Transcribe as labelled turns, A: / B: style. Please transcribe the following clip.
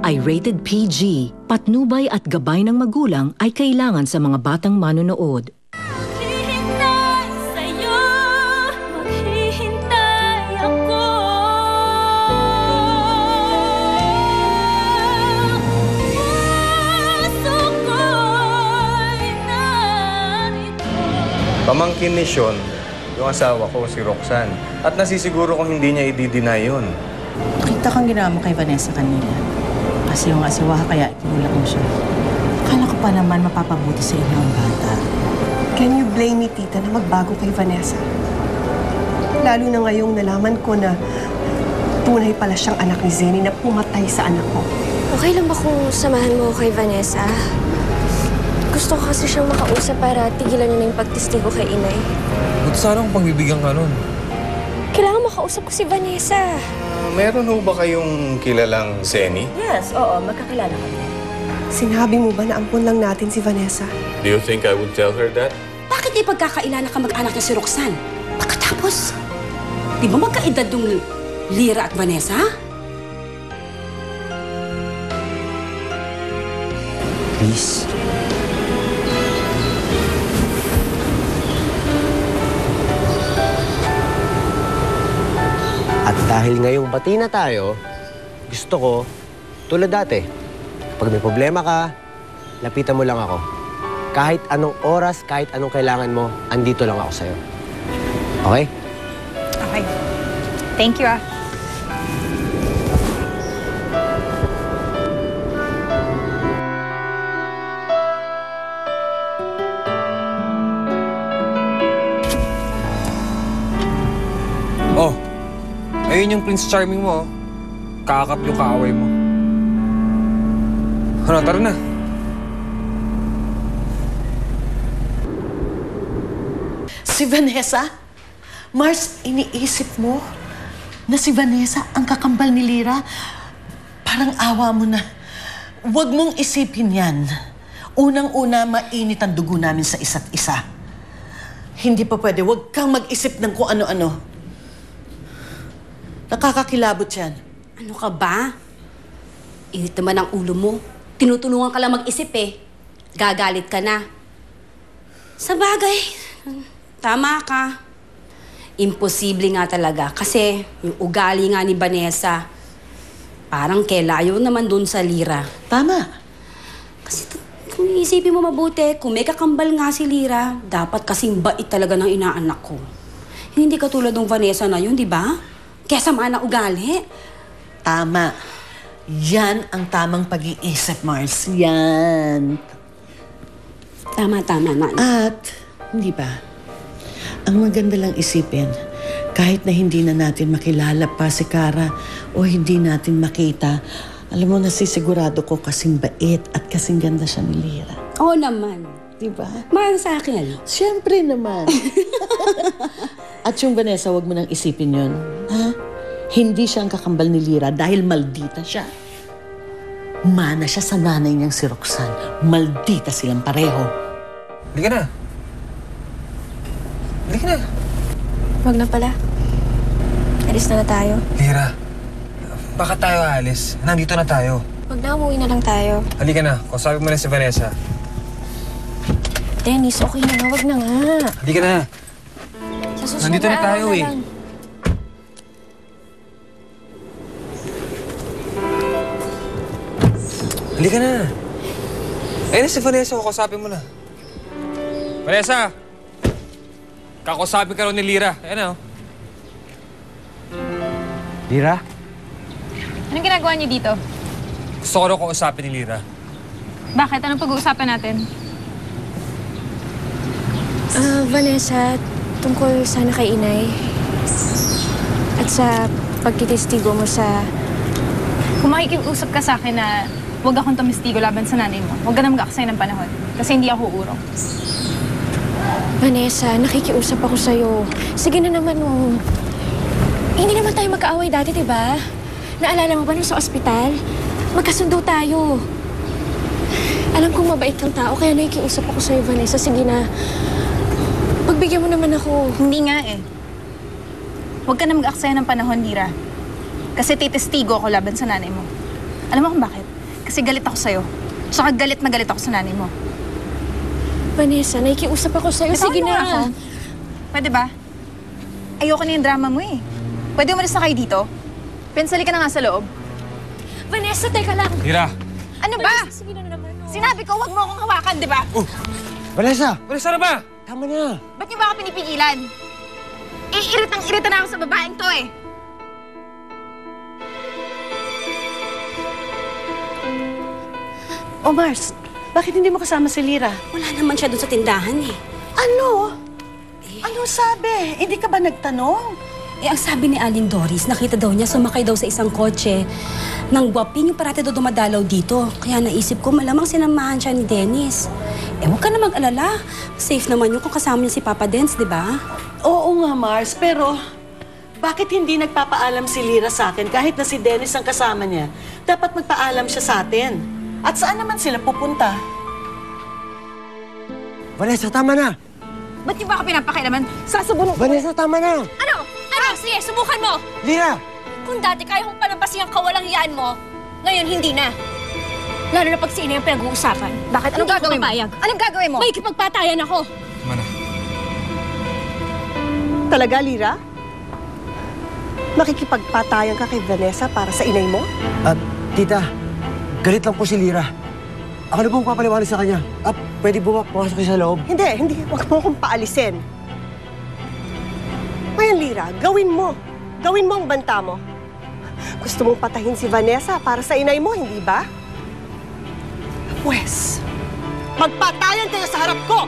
A: ay rated PG. Patnubay at gabay ng magulang ay kailangan sa mga batang manonood.
B: Maghihintay sa'yo, maghihintay ako. Puso ko'y narito.
C: Pamangkin ni Sean, yung asawa ko, si Roxanne. At nasisiguro kong hindi niya i-deny yun.
D: Nakita kang ginawa mo kay Vanessa kanina. Kasi yung asawa kaya itinulak mo siya. Akala ko pa naman mapapabuti sa inyo ang bata.
E: Can you blame me, tita, na magbago kay Vanessa? Lalo na ngayong nalaman ko na tunay pala siyang anak ni Zenny na pumatay sa anak ko.
F: Okay lang ba kung samahan mo kay Vanessa? Gusto ko kasi siyang makausap para tigilan niya na yung pagtistigo kay inay.
G: Buti sana kung pagbibigyan ka nun.
F: Kailangan makausap ko si Vanessa.
C: Meron ho ba kayong kilalang Zenny?
D: Yes, oo, magkakilala kami.
E: Sinabi mo ba na ampun lang natin si Vanessa?
C: Do you think I would tell her that?
H: Bakit di pagkakailala ka mag-anak na si Roxanne? Pagkatapos, di ba magkaedad yung Lyra at Vanessa?
G: Please.
I: At dahil ngayong bati na tayo, gusto ko, tulad dati, pag may problema ka, lapitan mo lang ako. Kahit anong oras, kahit anong kailangan mo, andito lang ako sa'yo. Okay?
J: Okay. Thank you, ah.
G: Oh, ayun yung Prince Charming mo, oh. Kakap yung kaaway mo. Ano, tara na.
D: Si Vanessa? Mars, iniisip mo na si Vanessa ang kakambal ni Lyra? Parang awa mo na. Huwag mong isipin yan. Unang-una, mainit ang dugo namin sa isa't isa. Hindi pa pwede. Huwag kang mag-isip ng kung ano-ano. Nakakakilabot yan.
H: Ano ka ba? Init naman ang ulo mo. Tinutulungan ka lang mag-isip eh. Gagalit ka na. Sa bagay, tama ka. Imposible nga talaga kasi yung ugali nga ni Vanessa, parang kelayo naman dun sa Lyra.
D: Tama.
H: Kasi kung iisipin mo mabuti, kung may kakambal nga si Lyra, dapat kasing bait talaga ng inaanak ko. Hindi katulad ng Vanessa na yun, di ba? Kaya sama ng ugali.
D: Tama. Yan ang tamang pag-iisip, Mars. Yan.
H: Tama, Nana.
D: At, hindi ba, ang maganda lang isipin, kahit na hindi na natin makilala pa si Cara o hindi natin makita, alam mo, nasisigurado ko kasing bait at kasing ganda siya ni Lyra.
H: Oo naman.
D: Diba?
H: Mahal sa akin.
D: Siyempre naman. At yung Vanessa, wag mo nang isipin yun. Ha? Hindi siya ang kakambal ni Lyra dahil maldita siya. Mana siya sa nanay niyang si Roxanne. Maldita silang pareho.
G: Halika na. Halika na.
F: Wag na pala. Alis na tayo.
G: Lyra, bakit tayo aalis? Nandito na tayo.
F: Wag na, umuwi na lang tayo.
G: Halika na. Kausapin mo na si Vanessa.
F: Dennis, okay na nga. Wag na nga.
G: Halika na.
F: Sa susunod
G: Nandito na tayo
F: araw
G: eh.
F: lang.
G: Halika na. Ayun na si Vanessa. Kausapin mo na. Vanessa! Kakusapin ka rin ni Lyra. Ayan na, oh.
I: Lyra?
J: Anong ginagawa niyo dito?
G: Gusto ko rin kausapin ni Lyra.
J: Bakit? Anong pag-uusapan natin?
F: Vanessa, tungkol sana kay inay. At sa pagkitestigo mo sa...
J: Kung makikiusap ka sa akin na huwag akong tumistigo laban sa nanay mo, huwag ka na mag-aksay ng panahon. Kasi hindi ako urong.
F: Vanessa, nakikiusap ako sa'yo. Sige na naman, oh. Hindi naman tayo magkaaway dati, diba? Naalala mo ba nung sa ospital? Magkasundo tayo. Alam kong mabait kang tao, kaya nakikiusap ako sa'yo, Vanessa. Sige na. Pagbigyan mo naman ako.
J: Hindi nga eh. Huwag ka na mag-aksaya ng panahon, Lyra. Kasi titestigo ako laban sa nanay mo. Alam mo kung bakit? Kasi galit ako sa'yo. Tsaka galit na galit ako sa nanay mo.
F: Vanessa, nakikiusap ako sa'yo. Sige
J: Tawag mo
F: na.
J: ako. Pwede ba? Ayoko na yung drama mo eh. Pwede umalis na kayo dito? Pinsali ka na nga sa loob.
F: Vanessa, teka lang.
G: Lira!
J: Ano ba?
F: Vanessa, sige na naman.
J: Sinabi ko, huwag mo akong hawakan, di ba?
I: Vanessa!
G: Vanessa na ba?
I: Tama na!
J: Ba't niyo ba ako pinipigilan? Eh, iritang-irita na ako sa babaeng to eh.
D: O Mars, bakit hindi mo kasama si Lira?
H: Wala naman siya doon sa tindahan eh.
D: Ano? Anong sabi? Hindi ka ba nagtanong?
H: Eh, ang sabi ni Aling Doris, nakita daw niya sumakay daw sa isang kotse nang gwaping yung parati daw dumadalaw dito. Kaya naisip ko, malamang sinamahan siya ni Dennis. Eh, huwag ka na mag-alala. Safe naman yung kung kasama niya si Papa Dens, di ba?
D: Oo nga, Mars, pero bakit hindi nagpapaalam si Lira sa akin kahit na si Dennis ang kasama niya? Dapat magpaalam siya sa atin. At saan naman sila pupunta?
I: Vanessa, tama na!
J: Ba't niyo ba ako pinapakialaman? Sasubunod ko.
I: Vanessa, tama na!
F: Ano? Sige, subukan mo.
I: Lira!
F: Kung dati kaya kong palampasin ang kawalangyaan mo, ngayon hindi na. Lalo na pag si Ina yung pinag-uusapan.
J: Bakit? Anong
F: Hindi ako
J: gagawin mo?
F: papayag.
J: Anong gagawin mo?
F: May kipagpatayan ako.
G: Tama na.
E: Talaga, Lira? Makikipagpatayan ka kay Vanessa para sa inay mo?
I: Tita, galit lang po si Lira. Ako na pong papaliwanag sa kanya. Pwede pumasok kayo sa loob?
E: Hindi. Huwag mo akong paalisin. Ngayon, Lira, gawin mo. Gawin mo ang banta mo. Gusto mong patahin si Vanessa para sa inay mo, hindi ba? Pwes, magpatayan kayo sa harap ko!